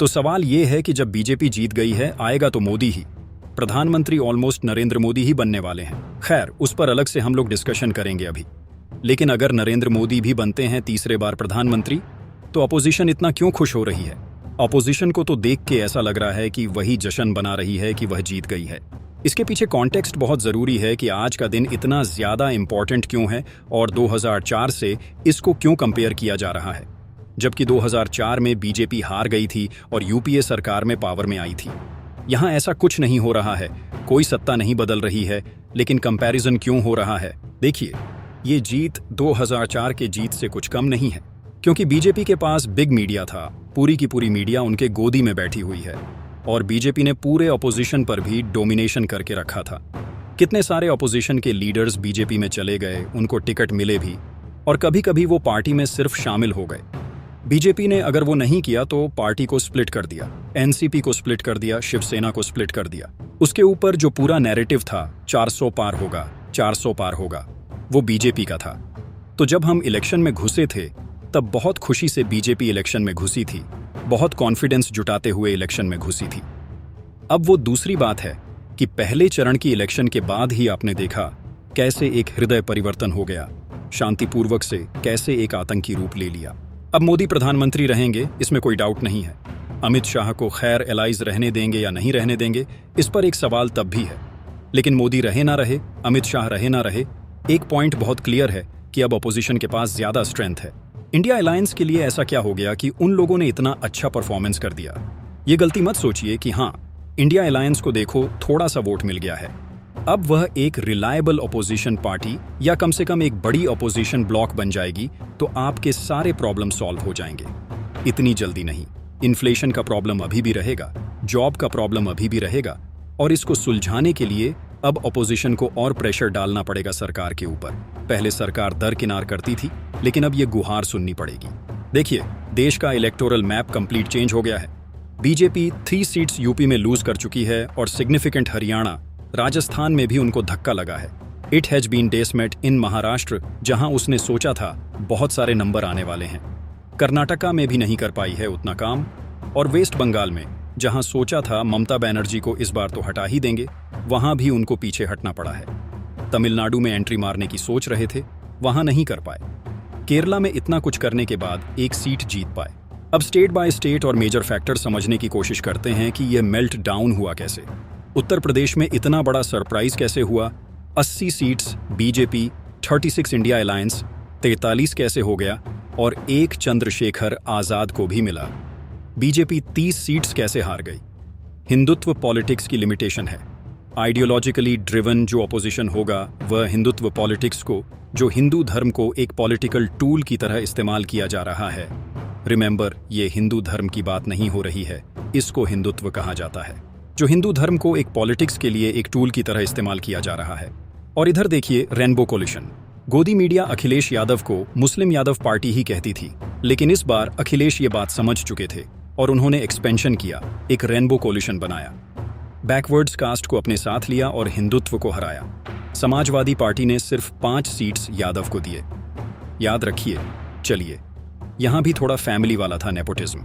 तो सवाल ये है कि जब बीजेपी जीत गई है, आएगा तो मोदी ही। प्रधानमंत्री ऑलमोस्ट नरेंद्र मोदी ही बनने वाले हैं। खैर, उस पर अलग से हम लोग डिस्कशन करेंगे अभी। लेकिन अगर नरेंद्र मोदी भी बनते हैं तीसरे बार प्रधानमंत्री, तो अपोजिशन इतना क्यों खुश हो रही है? अपोजिशन को तो देख के ऐसा लग रहा है कि वही जश्न बना रही है कि वह जीत गई है। इसके पीछे कॉन्टेक्स्ट बहुत ज़रूरी है कि आज का दिन इतना ज़्यादा इम्पॉर्टेंट क्यों है और 2004 से इसको क्यों कंपेयर किया जा रहा है, जबकि 2004 में बीजेपी हार गई थी और यूपीए सरकार में पावर में आई थी। यहाँ ऐसा कुछ नहीं हो रहा है, कोई सत्ता नहीं बदल रही है, लेकिन कंपैरिजन क्यों हो रहा है? देखिए, ये जीत 2004 के जीत से कुछ कम नहीं है, क्योंकि बीजेपी के पास बिग मीडिया था, पूरी की पूरी मीडिया उनके गोदी में बैठी हुई है, और बीजेपी ने पूरे अपोजिशन पर भी डोमिनेशन करके रखा था। कितने सारे अपोजिशन के लीडर्स बीजेपी में चले गए, उनको टिकट मिले भी, और कभी कभी वो पार्टी में सिर्फ शामिल हो गए। बीजेपी ने अगर वो नहीं किया तो पार्टी को स्प्लिट कर दिया, एनसीपी को स्प्लिट कर दिया, शिवसेना को स्प्लिट कर दिया। उसके ऊपर जो पूरा नैरेटिव था 400 पार होगा, 400 पार होगा, वो बीजेपी का था। तो जब हम इलेक्शन में घुसे थे तब बहुत खुशी से बीजेपी इलेक्शन में घुसी थी, बहुत कॉन्फिडेंस जुटाते हुए इलेक्शन में घुसी थी। अब वो दूसरी बात है कि पहले चरण की इलेक्शन के बाद ही आपने देखा कैसे एक हृदय परिवर्तन हो गया, शांतिपूर्वक से कैसे एक आतंकी रूप ले लिया। अब मोदी प्रधानमंत्री रहेंगे, इसमें कोई डाउट नहीं है। अमित शाह को खैर एलाइज रहने देंगे या नहीं रहने देंगे, इस पर एक सवाल तब भी है। लेकिन मोदी रहे ना रहे, अमित शाह रहे ना रहे, एक पॉइंट बहुत क्लियर है कि अब अपोजिशन के पास ज्यादा स्ट्रेंथ है। इंडिया अलायंस के लिए ऐसा क्या हो गया कि उन लोगों ने इतना अच्छा परफॉर्मेंस कर दिया? ये गलती मत सोचिए कि हाँ, इंडिया अलायंस को देखो थोड़ा सा वोट मिल गया है, अब वह एक रिलायबल अपोजिशन पार्टी या कम से कम एक बड़ी अपोजिशन ब्लॉक बन जाएगी तो आपके सारे प्रॉब्लम सॉल्व हो जाएंगे। इतनी जल्दी नहीं। इन्फ्लेशन का प्रॉब्लम अभी भी रहेगा, जॉब का प्रॉब्लम अभी भी रहेगा, और इसको सुलझाने के लिए अब अपोजिशन को और प्रेशर डालना पड़ेगा सरकार के ऊपर। पहले सरकार दरकिनार करती थी, लेकिन अब ये गुहार सुननी पड़ेगी। देखिए, देश का इलेक्टोरल मैप कंप्लीट चेंज हो गया है। बीजेपी 3 सीट्स यूपी में लूज कर चुकी है और सिग्निफिकेंट हरियाणा, राजस्थान में भी उनको धक्का लगा है। इट हैज बीन डेसमेट इन महाराष्ट्र, जहां उसने सोचा था बहुत सारे नंबर आने वाले हैं। कर्नाटका में भी नहीं कर पाई है उतना काम, और वेस्ट बंगाल में, जहां सोचा था ममता बनर्जी को इस बार तो हटा ही देंगे, वहां भी उनको पीछे हटना पड़ा है। तमिलनाडु में एंट्री मारने की सोच रहे थे, वहां नहीं कर पाए। केरला में इतना कुछ करने के बाद एक सीट जीत पाए। अब स्टेट बाय स्टेट और मेजर फैक्टर समझने की कोशिश करते हैं कि यह मेल्ट डाउन हुआ कैसे। उत्तर प्रदेश में इतना बड़ा सरप्राइज कैसे हुआ? 80 सीट्स बीजेपी, 36 इंडिया अलायंस, 43 कैसे हो गया? और एक चंद्रशेखर आजाद को भी मिला। बीजेपी 30 सीट्स कैसे हार गई? हिंदुत्व पॉलिटिक्स की लिमिटेशन है। आइडियोलॉजिकली ड्रिवन जो अपोजिशन होगा, वह हिंदुत्व पॉलिटिक्स को, जो हिंदू धर्म को एक पॉलिटिकल टूल की तरह इस्तेमाल किया जा रहा है। रिमेंबर, ये हिंदू धर्म की बात नहीं हो रही है, इसको हिंदुत्व कहा जाता है, जो हिंदू धर्म को एक पॉलिटिक्स के लिए एक टूल की तरह इस्तेमाल किया जा रहा है। और इधर देखिए रेनबो कोलिशन। गोदी मीडिया अखिलेश यादव को मुस्लिम यादव पार्टी ही कहती थी, लेकिन इस बार अखिलेश ये बात समझ चुके थे और उन्होंने एक्सपेंशन किया, एक रेनबो कोलिशन बनाया। बैकवर्ड्स कास्ट को अपने साथ लिया और हिंदुत्व को हराया। समाजवादी पार्टी ने सिर्फ 5 सीट्स यादव को दिए। याद रखिए, चलिए, यहां भी थोड़ा फैमिली वाला था नेपोटिज्म,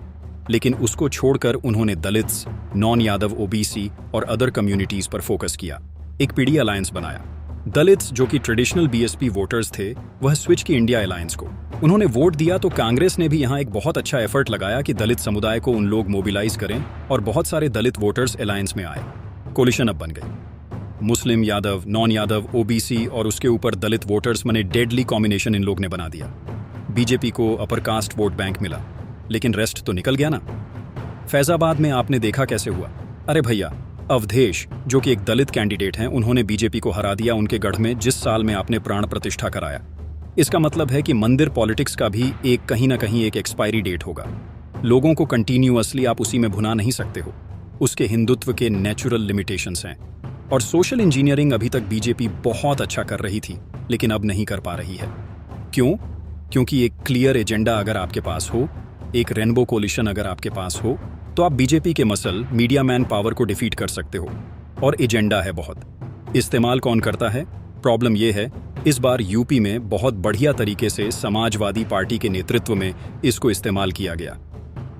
लेकिन उसको छोड़कर उन्होंने दलित्स, नॉन यादव ओबीसी और अदर कम्युनिटीज पर फोकस किया। एक पीडी अलायंस बनाया। दलित्स, जो कि ट्रेडिशनल बीएसपी वोटर्स थे, वह स्विच की इंडिया अलायंस को। उन्होंने वोट दिया तो कांग्रेस ने भी यहाँ एक बहुत अच्छा एफर्ट लगाया कि दलित समुदाय को उन लोग मोबिलाइज करें, और बहुत सारे दलित वोटर्स अलायंस में आए। कोलिशन अब बन गई। मुस्लिम यादव, नॉन यादव, ओबीसी और उसके ऊपर दलित वोटर्स मने डेडली कॉम्बिनेशन इन लोग ने बना दिया। बीजेपी को अपर कास्ट वोट बैंक मिला, लेकिन रेस्ट तो निकल गया ना। फैजाबाद में आपने देखा कैसे हुआ। अरे भैया, अवधेश, जो कि एक दलित कैंडिडेट हैं, उन्होंने बीजेपी को हरा दिया उनके गढ़ में, जिस साल में आपने प्राण प्रतिष्ठा कराया। इसका मतलब है कि मंदिर पॉलिटिक्स का भी एक कहीं ना कहीं एक एक्सपायरी डेट होगा। लोगों को कंटिन्यूअसली आप उसी में भुना नहीं सकते हो, उसके हिंदुत्व के नेचुरल लिमिटेशंस हैं। और सोशल इंजीनियरिंग अभी तक बीजेपी बहुत अच्छा कर रही थी, लेकिन अब नहीं कर पा रही है। क्यों? क्योंकि एक क्लियर एजेंडा अगर आपके पास हो, एक रेनबो कोलिशन अगर आपके पास हो, तो आप बीजेपी के मसल मीडिया मैन पावर को डिफीट कर सकते हो। और एजेंडा है बहुत। इस्तेमाल कौन करता है? प्रॉब्लम यह है, इस बार यूपी में बहुत बढ़िया तरीके से समाजवादी पार्टी के नेतृत्व में इसको इस्तेमाल किया गया।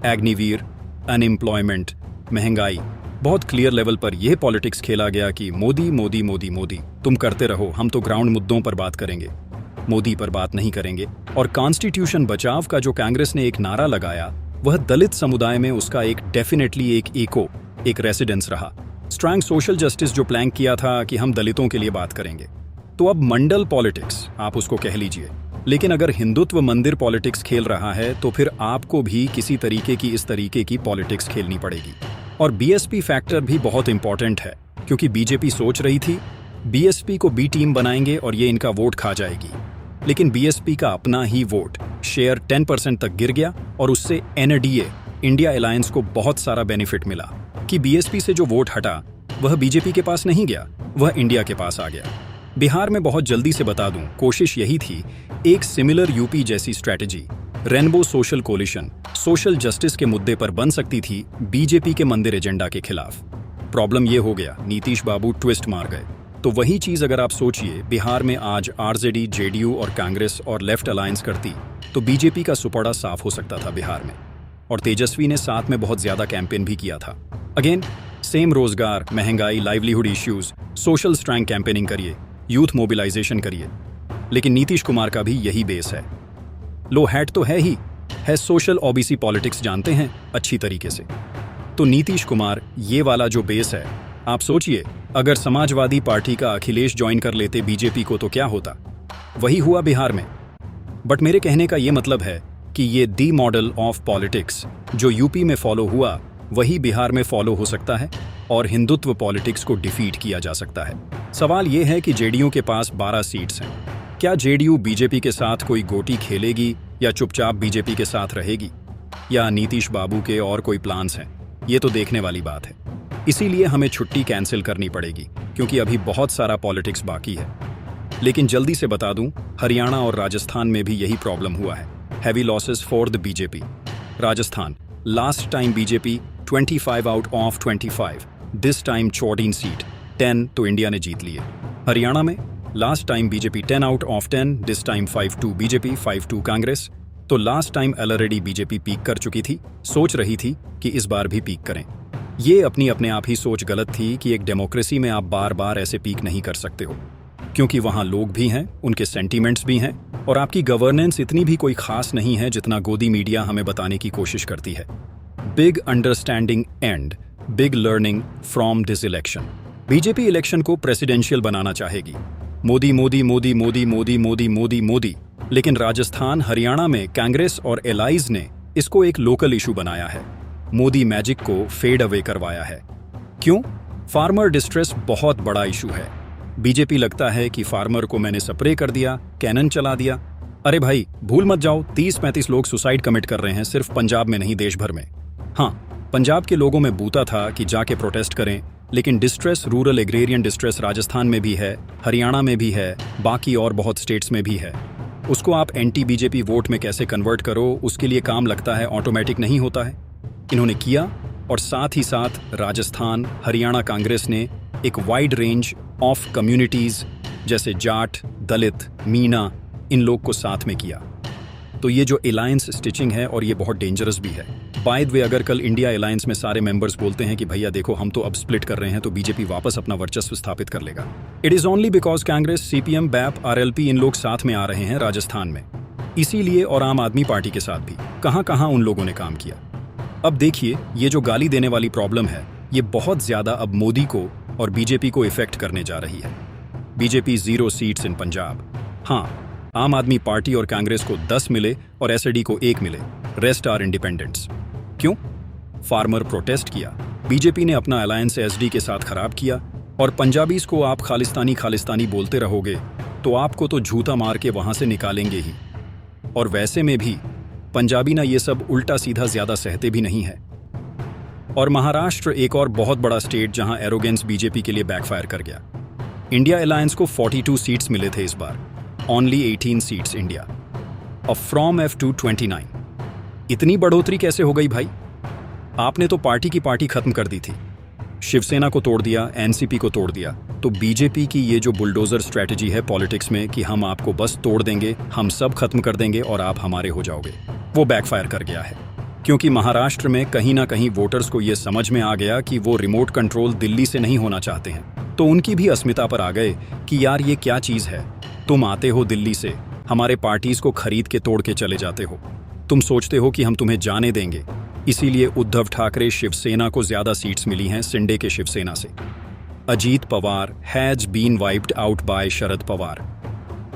अग्निवीर, अनएम्प्लॉयमेंट, महंगाई, बहुत क्लियर लेवल पर यह पॉलिटिक्स खेला गया कि मोदी मोदी मोदी मोदी, तुम करते रहो, हम तो ग्राउंड मुद्दों पर बात करेंगे, मोदी पर बात नहीं करेंगे। और कॉन्स्टिट्यूशन बचाव का जो कांग्रेस ने एक नारा लगाया, वह दलित समुदाय में उसका एक डेफिनेटली एक रेसिडेंस रहा। स्ट्रॉन्ग सोशल जस्टिस जो प्लान किया था कि हम दलितों के लिए बात करेंगे, तो अब मंडल पॉलिटिक्स आप उसको कह लीजिए, लेकिन अगर हिंदुत्व मंदिर पॉलिटिक्स खेल रहा है तो फिर आपको भी किसी तरीके की इस तरीके की पॉलिटिक्स खेलनी पड़ेगी। और बीएसपी फैक्टर भी बहुत इंपॉर्टेंट है, क्योंकि बीजेपी सोच रही थी बीएसपी को बी टीम बनाएंगे और ये इनका वोट खा जाएगी, लेकिन बीएसपी का अपना ही वोट शेयर 10% तक गिर गया और उससे एनडीए इंडिया अलायंस को बहुत सारा बेनिफिट मिला कि बीएसपी से जो वोट हटा वह बीजेपी के पास नहीं गया, वह इंडिया के पास आ गया। बिहार में बहुत जल्दी से बता दूं, कोशिश यही थी, एक सिमिलर यूपी जैसी strategy rainbow social coalition social justice के मुद्दे पर बन सकती थी बीजेपी के मंदिर एजेंडा के खिलाफ। प्रॉब्लम यह हो गया, नीतीश बाबू ट्विस्ट मार गए। तो वही चीज अगर आप सोचिए, बिहार में आज आरजेडी, जेडीयू और कांग्रेस और लेफ्ट अलायंस करती तो बीजेपी का सुपड़ा साफ हो सकता था बिहार में। और तेजस्वी ने साथ में बहुत ज्यादा कैंपेन भी किया था। अगेन सेम रोजगार, महंगाई, livelihood issues, social Strang campaigning करिए, यूथ मोबिलाइजेशन करिए, लेकिन नीतीश कुमार का भी यही बेस है। लो हैट तो है ही है, सोशल ओबीसी पॉलिटिक्स जानते हैं अच्छी तरीके से। तो नीतीश कुमार ये वाला जो बेस है, आप सोचिए अगर समाजवादी पार्टी का अखिलेश ज्वाइन कर लेते बीजेपी को तो क्या होता। वही हुआ बिहार में। बट मेरे कहने का ये मतलब है कि ये दी मॉडल ऑफ पॉलिटिक्स जो यूपी में फॉलो हुआ वही बिहार में फॉलो हो सकता है और हिंदुत्व पॉलिटिक्स को डिफीट किया जा सकता है। सवाल ये है कि जेडीयू के पास 12 सीट्स हैं। क्या जेडीयू बीजेपी के साथ कोई गोटी खेलेगी या चुपचाप बीजेपी के साथ रहेगी, या नीतीश बाबू के और कोई प्लान्स हैं? ये तो देखने वाली बात है। इसीलिए हमें छुट्टी कैंसिल करनी पड़ेगी, क्योंकि अभी बहुत सारा पॉलिटिक्स बाकी है। लेकिन जल्दी से बता दूं, हरियाणा और राजस्थान में भी यही प्रॉब्लम हुआ है। Heavy losses for the BJP. Rajasthan, last time BJP 25 out of 25, this time 14 seat, 10 तो इंडिया ने जीत लिए। हरियाणा में last time BJP 10 out of 10, this time 5-2 BJP, 5-2 Congress. तो last time already BJP peak कर चुकी थी, सोच रही थी कि इस बार भी पीक करें। ये अपने आप ही सोच गलत थी कि एक डेमोक्रेसी में आप बार बार ऐसे पीक नहीं कर सकते हो, क्योंकि वहाँ लोग भी हैं, उनके सेंटीमेंट्स भी हैं, और आपकी गवर्नेंस इतनी भी कोई खास नहीं है जितना गोदी मीडिया हमें बताने की कोशिश करती है। Big understanding and big learning from this election. BJP election को प्रेसिडेंशियल बनाना चाहेगी, मोदी मोदी मोदी मोदी मोदी मोदी मोदी मोदी, लेकिन राजस्थान, हरियाणा में कांग्रेस और एलाइज ने इसको एक लोकल इशू बनाया है, मोदी मैजिक को फेड अवे करवाया है। क्यों? फार्मर डिस्ट्रेस बहुत बड़ा इशू है। बीजेपी लगता है कि फार्मर को मैंने स्प्रे कर दिया, कैनन चला दिया। अरे भाई भूल मत जाओ, 30-35 लोग सुसाइड कमिट कर रहे हैं, सिर्फ पंजाब में नहीं देश भर में। हाँ, पंजाब के लोगों में बूता था कि जाके प्रोटेस्ट करें, लेकिन distress, rural agrarian distress Rajasthan में भी है, हरियाणा में भी है, बाकी और बहुत स्टेट्स में भी है। उसको आप एंटी बीजेपी वोट में कैसे कन्वर्ट करो, उसके लिए काम लगता है, ऑटोमेटिक नहीं होता है। इन्होंने किया, और साथ ही साथ राजस्थान, हरियाणा कांग्रेस ने एक वाइड रेंज ऑफ कम्युनिटीज जैसे जाट, दलित, मीना, इन लोग को साथ में किया। तो ये जो अलायंस स्टिचिंग है, और ये बहुत डेंजरस भी है। बाय द वे, अगर कल इंडिया अलायंस में सारे मेंबर्स बोलते हैं कि भैया देखो हम तो अब स्प्लिट कर रहे हैं, तो बीजेपी वापस अपना वर्चस्व स्थापित कर लेगा। It is only because Congress, CPM, BAP, RLP इन लोग साथ में आ रहे हैं राजस्थान में। इसीलिए, और आम आदमी पार्टी के साथ भी कहां उन लोगों ने काम किया। अब देखिए, ये जो गाली देने वाली प्रॉब्लम है, ये बहुत ज्यादा अब मोदी को और बीजेपी को इफेक्ट करने जा रही है। BJP 0 seats in Punjab. हाँ, आम आदमी पार्टी और कांग्रेस को 10 मिले और एसडी को 1 मिले, रेस्ट आर इंडिपेंडेंट्स। क्यों? फार्मर प्रोटेस्ट किया, बीजेपी ने अपना अलायंस एसडी के साथ खराब किया, और पंजाबीज को आप खालिस्तानी बोलते रहोगे तो आपको तो झूठा मार के वहां से निकालेंगे ही। और वैसे में भी पंजाबी ना ये सब उल्टा सीधा ज्यादा सहते भी नहीं है। और महाराष्ट्र एक और बहुत बड़ा स्टेट जहां एरोगेंस बीजेपी के लिए बैकफायर कर गया। इंडिया अलायंस को 42 सीट्स मिले थे इस बार, ओनली 18 सीट्स इंडिया, और फ्रॉम F2 29। इतनी बढ़ोतरी कैसे हो गई भाई? आपने तो पार्टी की पार्टी खत्म कर दी थी, शिवसेना को तोड़ दिया, एनसीपी को तोड़ दिया। तो बीजेपी की ये जो बुलडोजर स्ट्रैटेजी है पॉलिटिक्स में कि हम आपको बस तोड़ देंगे, हम सब खत्म कर देंगे और आप हमारे हो जाओगे, वो बैकफायर कर गया है। क्योंकि महाराष्ट्र में कहीं ना कहीं वोटर्स को यह समझ में आ गया कि वो रिमोट कंट्रोल दिल्ली से नहीं होना चाहते हैं, तो उनकी भी अस्मिता पर आ गए कि यार ये क्या चीज है, तुम आते हो दिल्ली से, हमारे पार्टीज को खरीद के तोड़ के चले जाते हो, तुम सोचते हो कि हम तुम्हें जाने देंगे। इसीलिए उद्धव ठाकरे शिवसेना को ज्यादा सीट्स मिली हैं शिंदे के शिवसेना से। Ajit Pawar has been wiped out by Sharad Pawar,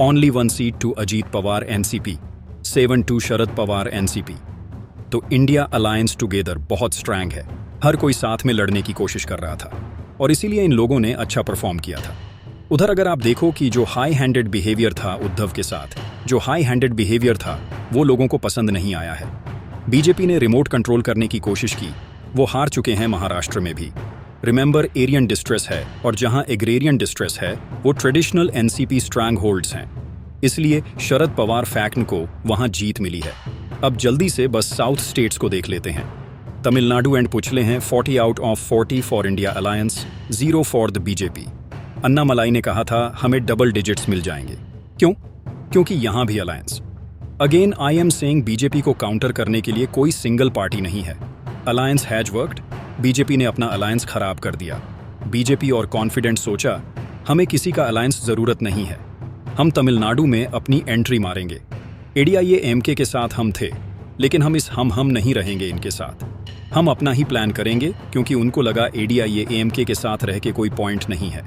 only 1 seat to Ajit Pawar NCP, 7 to Sharad Pawar NCP. तो इंडिया अलायंस टुगेदर बहुत स्ट्रांग है, हर कोई साथ में लड़ने की कोशिश कर रहा था और इसीलिए इन लोगों ने अच्छा परफॉर्म किया था। उधर अगर आप देखो कि जो हाई हैंडेड बिहेवियर था उद्धव के साथ, जो हाई हैंडेड बिहेवियर था वो लोगों को पसंद नहीं आया है। बीजेपी ने रिमोट कंट्रोल करने की कोशिश की, वो हार चुके हैं महाराष्ट्र में भी। रिमेंबर एरियन डिस्ट्रेस है और जहां एग्रेरियन डिस्ट्रेस है वो ट्रेडिशनल एनसीपी स्ट्रांग होल्ड्स हैं, इसलिए शरद पवार फैक्ट को वहां जीत मिली है। अब जल्दी से बस साउथ स्टेट्स को देख लेते हैं। तमिलनाडु एंड पुछले हैं 40 out of 40 for India alliance, 0 for the BJP. Annamalai ने कहा था हमें डबल डिजिट्स मिल जाएंगे। क्यों? क्योंकि यहां भी alliance. Again I am saying BJP को काउंटर करने के लिए कोई सिंगल पार्टी नहीं है। अलायंस हैज वर्कड, बीजेपी ने अपना अलायंस खराब कर दिया। बीजेपी और कॉन्फिडेंट सोचा हमें किसी का अलायंस जरूरत नहीं है, हम तमिलनाडु में अपनी एंट्री मारेंगे। एडीआईए एमके के साथ हम थे, लेकिन हम इस हम नहीं रहेंगे इनके साथ, हम अपना ही प्लान करेंगे, क्योंकि उनको लगा एडीआईए एमके के साथ रह के कोई पॉइंट नहीं है।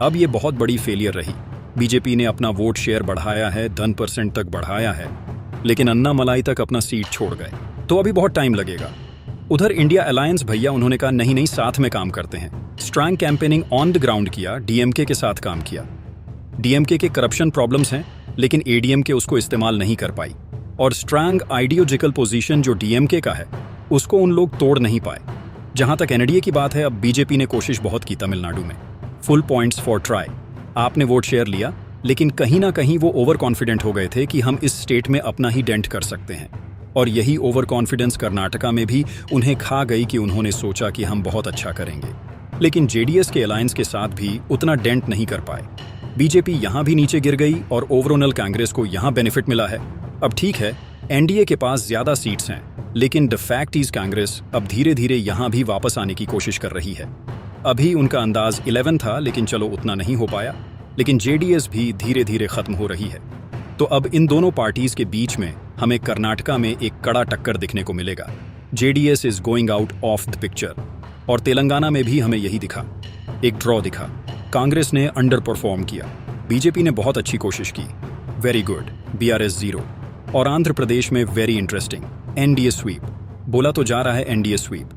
अब ये बहुत बड़ी फेलियर रही। बीजेपी ने अपना वोट शेयर बढ़ाया है, 10% तक बढ़ाया है, लेकिन अन्नामलाई तक अपना सीट छोड़ गए, तो अभी बहुत टाइम लगेगा। उधर इंडिया अलायंस भैया उन्होंने कहा नहीं साथ में काम करते हैं। Strong campaigning on the ground किया, डीएमके के साथ काम किया। डीएमके के करप्शन प्रॉब्लम्स हैं, लेकिन एडीएमके उसको इस्तेमाल नहीं कर पाई, और स्ट्रांग आइडियोलॉजिकल पोजीशन जो डीएमके का है उसको उन लोग तोड़ नहीं पाए। जहां तक एनडीए की बात है, अब बीजेपी ने कोशिश बहुत की तमिलनाडु में, फुल पॉइंट्स फॉर ट्राई, आपने वोट शेयर लिया, लेकिन कहीं ना कहीं वो ओवर कॉन्फिडेंट हो गए थे कि हम इस स्टेट में अपना ही डेंट कर सकते हैं, और यही ओवर कॉन्फिडेंस कर्नाटका में भी उन्हें खा गई कि उन्होंने सोचा कि हम बहुत अच्छा करेंगे, लेकिन जेडीएस के अलायंस के साथ भी उतना डेंट नहीं कर पाए। बीजेपी यहां भी नीचे गिर गई और ओवरऑल कांग्रेस को यहां बेनिफिट मिला है। अब ठीक है, एनडीए के पास ज्यादा सीट्स हैं, लेकिन द फैक्ट इज कांग्रेस अब धीरे धीरे यहां भी वापस आने की कोशिश कर रही है। अभी उनका अंदाज 11 था, लेकिन चलो उतना नहीं हो पाया, लेकिन जेडीएस भी धीरे धीरे खत्म हो रही है। तो अब इन दोनों पार्टीज के बीच में हमें कर्नाटका में एक कड़ा टक्कर दिखने को मिलेगा। JDS is going out of the picture, और तेलंगाना में भी हमें यही दिखा, एक ड्रॉ दिखा। कांग्रेस ने अंडर परफॉर्म किया, बीजेपी ने बहुत अच्छी कोशिश की, वेरी गुड, बीआरएस 0। और आंध्र प्रदेश में वेरी इंटरेस्टिंग, एनडीए स्वीप। बोला तो जा रहा है एनडीए स्वीप,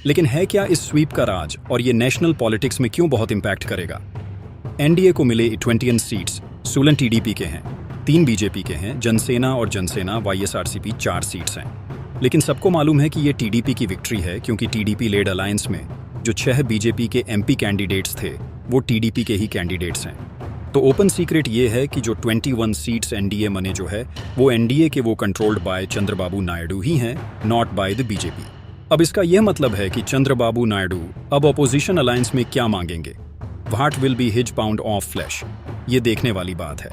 लेकिन है क्या इस स्वीप का राज, और ये नेशनल पॉलिटिक्स में क्यों बहुत इंपैक्ट करेगा? एनडीए को मिले 21 सीट्स, 16 टीडीपी के हैं, 3 बीजेपी के हैं, जनसेना और जनसेना वाईएसआरसीपी 4 सीट्स हैं। लेकिन सबको मालूम है कि ये टीडीपी की विक्ट्री है, क्योंकि टीडीपी लेड अलायंस में जो 6 बीजेपी के एमपी कैंडिडेट्स थे वो टीडीपी के ही कैंडिडेट्स हैं। तो ओपन सीक्रेट ये है कि जो 21 सीट्स एनडीए मने जो है वो एनडीए के वो कंट्रोल्ड बाय चंद्रबाबू नायडू ही हैं, नॉट बाय द बीजेपी। अब इसका यह मतलब है कि चंद्रबाबू नायडू अब ऑपोजिशन अलायंस में क्या मांगेंगे, what will be his pound of flash, ये देखने वाली बात है।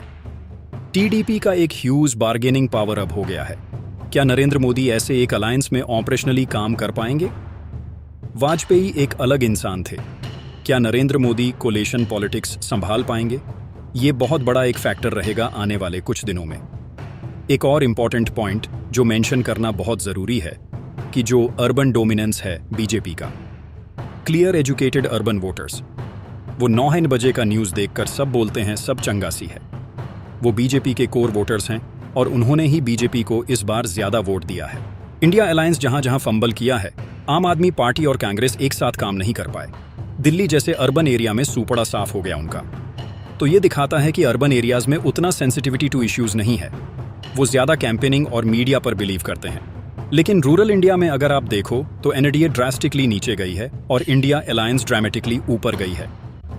टीडीपी का एक ह्यूज बार्गेनिंग पावर अब हो गया है। क्या नरेंद्र मोदी ऐसे एक अलायंस में ऑपरेशनली काम कर पाएंगे? वाजपेयी एक अलग इंसान थे, क्या नरेंद्र मोदी कोलेशन पॉलिटिक्स संभाल पाएंगे? ये बहुत बड़ा एक फैक्टर रहेगा आने वाले कुछ दिनों में। एक और इंपॉर्टेंट पॉइंट जो मेंशन करना बहुत जरूरी है कि जो अर्बन डोमिनेंस है बीजेपी का, क्लियर एजुकेटेड अर्बन वोटर्स, वो 9 बजे का न्यूज़ देखकर सब बोलते हैं सब चंगासी है, वो बीजेपी के कोर वोटर्स हैं और उन्होंने ही बीजेपी को इस बार ज्यादा वोट दिया है। इंडिया अलायंस जहां जहां फंबल किया है, आम आदमी पार्टी और कांग्रेस एक साथ काम नहीं कर पाए। दिल्ली जैसे अर्बन एरिया में सूपड़ा साफ हो गया उनका, तो ये दिखाता है कि अर्बन एरियाज में उतना सेंसिटिविटी टू इश्यूज नहीं है, वो ज्यादा कैंपेनिंग और मीडिया पर बिलीव करते हैं। लेकिन रूरल इंडिया में अगर आप देखो तो एनडीए ड्रास्टिकली नीचे गई है और इंडिया अलायंस ड्रामेटिकली ऊपर गई है।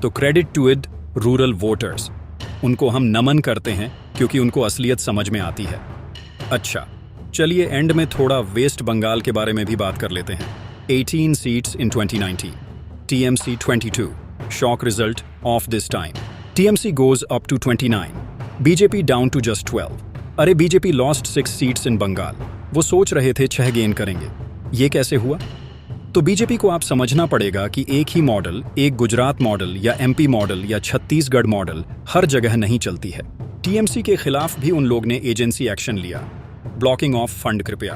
तो credit to it rural voters, उनको हम नमन करते हैं क्योंकि उनको असलियत समझ में आती है। अच्छा, चलिए एंड में थोड़ा वेस्ट बंगाल के बारे में भी बात कर लेते हैं। 18 seats in 2019, TMC 22, shock result of this time, TMC goes up to 29, BJP down to just 12। अरे BJP lost 6 seats in Bengal, वो सोच रहे थे 6 गेन करेंगे, ये कैसे हुआ? तो बीजेपी को आप समझना पड़ेगा कि एक ही मॉडल, एक गुजरात मॉडल या एमपी मॉडल या छत्तीसगढ़ मॉडल हर जगह नहीं चलती है। टीएमसी के खिलाफ भी उन लोग ने एजेंसी एक्शन लिया, ब्लॉकिंग ऑफ फंड कृपया।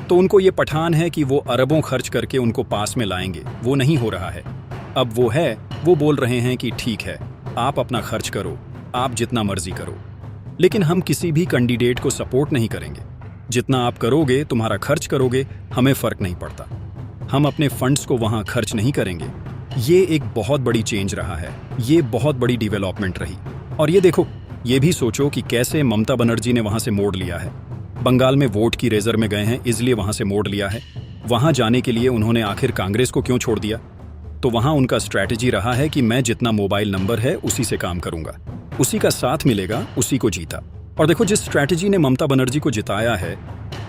तो उनको ये पठान है कि वो अरबों खर्च करके उनको पास में लाएंगे, वो नहीं हो रहा है। अब वो बोल रहे हैं कि ठीक है, आप अपना खर्च करो, आप जितना मर्जी करो, लेकिन हम किसी भी कैंडिडेट को सपोर्ट नहीं करेंगे। जितना आप करोगे, तुम्हारा खर्च करोगे, हमें फर्क नहीं पड़ता। हम अपने फंड्स को वहां खर्च नहीं करेंगे। ये एक बहुत बड़ी चेंज रहा है, ये बहुत बड़ी डेवलपमेंट रही। और ये देखो, ये भी सोचो कि कैसे ममता बनर्जी ने वहां से मोड़ लिया है। बंगाल में वोट की रेजर में गए हैं, इसलिए वहां से मोड़ लिया है। वहां जाने के लिए उन्होंने आखिर कांग्रेस को क्यों छोड़ दिया? तो वहां उनका स्ट्रैटेजी रहा है कि मैं जितना मोबाइल नंबर है उसी से काम करूंगा, उसी का साथ मिलेगा, उसी को जीता। और देखो, जिस स्ट्रैटेजी ने ममता बनर्जी को जिताया है,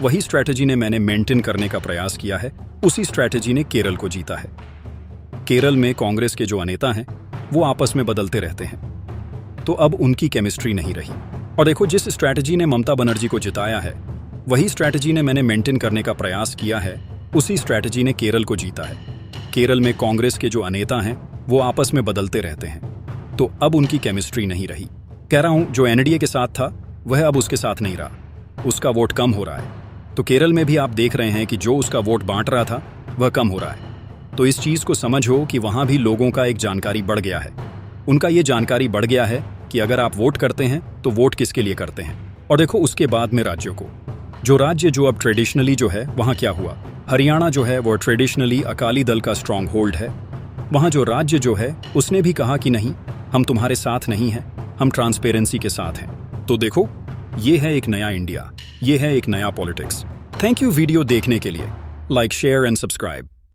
वही स्ट्रैटेजी ने मैंने मेंटेन करने का प्रयास किया है, उसी स्ट्रैटेजी ने केरल को जीता है। केरल में कांग्रेस के जो नेता हैं वो आपस में बदलते रहते हैं, तो अब उनकी केमिस्ट्री नहीं रही। और देखो, जिस स्ट्रैटेजी ने ममता बनर्जी को जिताया है, वही स्ट्रैटेजी ने मैंने मेंटेन करने का प्रयास किया है, उसी स्ट्रैटेजी ने केरल को जीता है। केरल में कांग्रेस के जो नेता हैं वो आपस में बदलते रहते हैं, तो अब उनकी केमिस्ट्री नहीं रही। कह रहा हूं, जो एनडीए के साथ था वह अब उसके साथ नहीं रहा, उसका वोट कम हो रहा है। तो केरल में भी आप देख रहे हैं कि जो उसका वोट बांट रहा था वह कम हो रहा है। तो इस चीज को समझो कि वहां भी लोगों का एक जानकारी बढ़ गया है। उनका ये जानकारी बढ़ गया है कि अगर आप वोट करते हैं तो वोट किसके लिए करते हैं। और देखो, उसके बाद में राज्यों को, जो राज्य जो अब ट्रेडिशनली जो है, वहां क्या हुआ? हरियाणा जो है वो ट्रेडिशनली अकाली दल का स्ट्रांग होल्ड है। वहां जो राज्य जो है उसने भी कहा कि नहीं, हम तुम्हारे साथ नहीं हैं, हम ट्रांसपेरेंसी के साथ हैं। तो देखो, ये है एक नया इंडिया, ये है एक नया पॉलिटिक्स। थैंक यू वीडियो देखने के लिए। Like, share and subscribe.